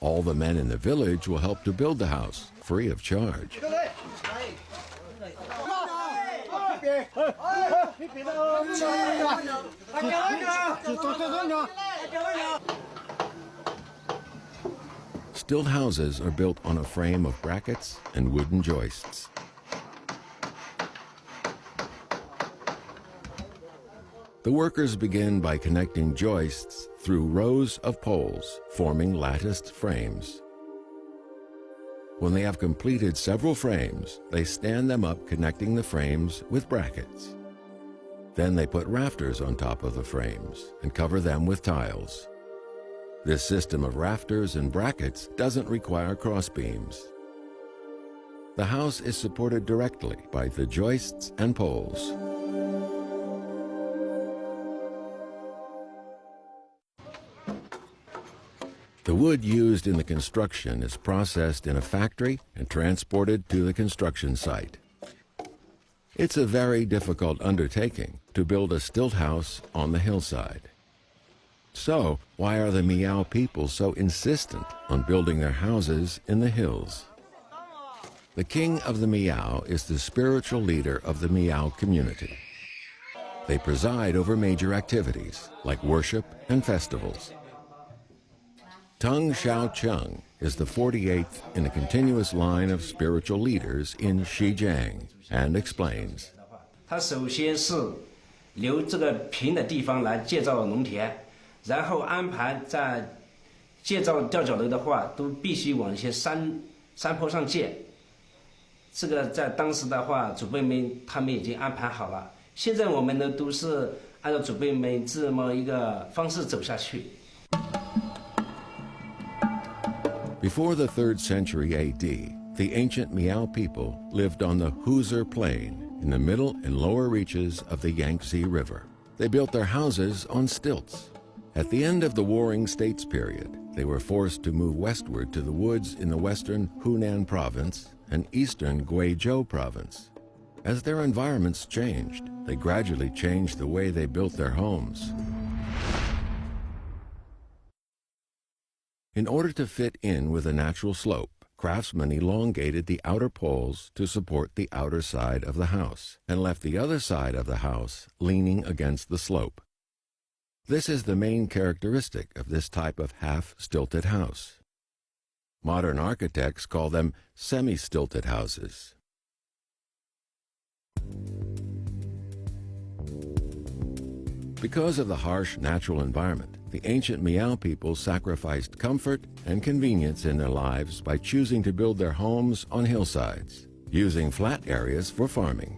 All the men in the village will help to build the house, free of charge. Stilt houses are built on a frame of brackets and wooden joists. The workers begin by connecting joists through rows of poles, forming latticed frames. When they have completed several frames, they stand them up, connecting the frames with brackets. Then they put rafters on top of the frames and cover them with tiles. This system of rafters and brackets doesn't require crossbeams. The house is supported directly by the joists and poles. The wood used in the construction is processed in a factory and transported to the construction site. It's a very difficult undertaking to build a stilt house on the hillside. So, why are the Miao people so insistent on building their houses in the hills? The king of the Miao is the spiritual leader of the Miao community. They preside over major activities like worship and festivals. Tung Xiaocheng is the 48th in a continuous line of spiritual leaders in Xizang and explains. 他首先是留这个平的地方来建造农田，然后安排在建造吊脚楼的话，都必须往一些山坡上建。这个在当时的话，祖辈们他们已经安排好了。现在我们呢都是按照祖辈们这么一个方式走下去。 Before the 3rd century AD, the ancient Miao people lived on the Huzi Plain in the middle and lower reaches of the Yangtze River. They built their houses on stilts. At the end of the Warring States period, they were forced to move westward to the woods in the western Hunan province and eastern Guizhou province. As their environments changed, they gradually changed the way they built their homes. In order to fit in with a natural slope, craftsmen elongated the outer poles to support the outer side of the house and left the other side of the house leaning against the slope. This is the main characteristic of this type of half-stilted house. Modern architects call them semi-stilted houses. Because of the harsh natural environment, the ancient Miao people sacrificed comfort and convenience in their lives by choosing to build their homes on hillsides, using flat areas for farming.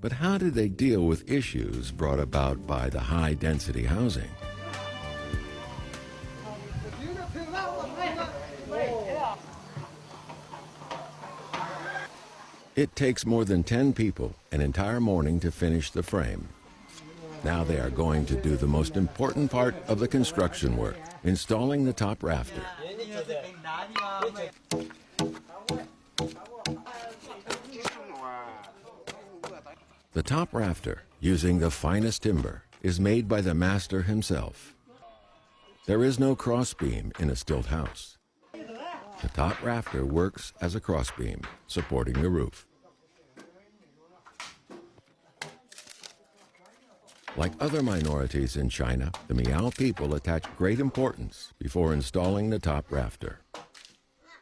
But how did they deal with issues brought about by the high-density housing? It takes more than 10 people an entire morning to finish the frame. Now they are going to do the most important part of the construction work, installing the top rafter. The top rafter, using the finest timber, is made by the master himself. There is no crossbeam in a stilt house. The top rafter works as a crossbeam, supporting the roof. Like other minorities in China, the Miao people attach great importance before installing the top rafter.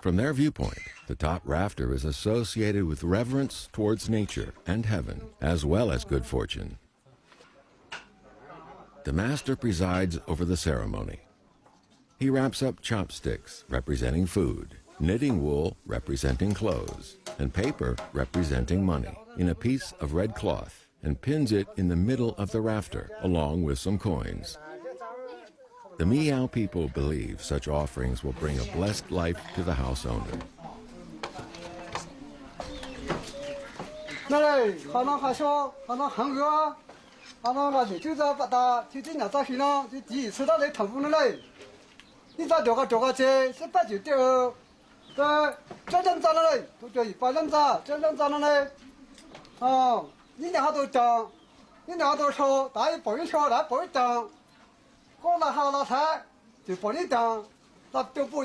From their viewpoint, the top rafter is associated with reverence towards nature and heaven, as well as good fortune. The master presides over the ceremony. He wraps up chopsticks, representing food, knitting wool, representing clothes, and paper, representing money, in a piece of red cloth, and pins it in the middle of the rafter, along with some coins. The Miao people believe such offerings will bring a blessed life to the house owner. 他都不就。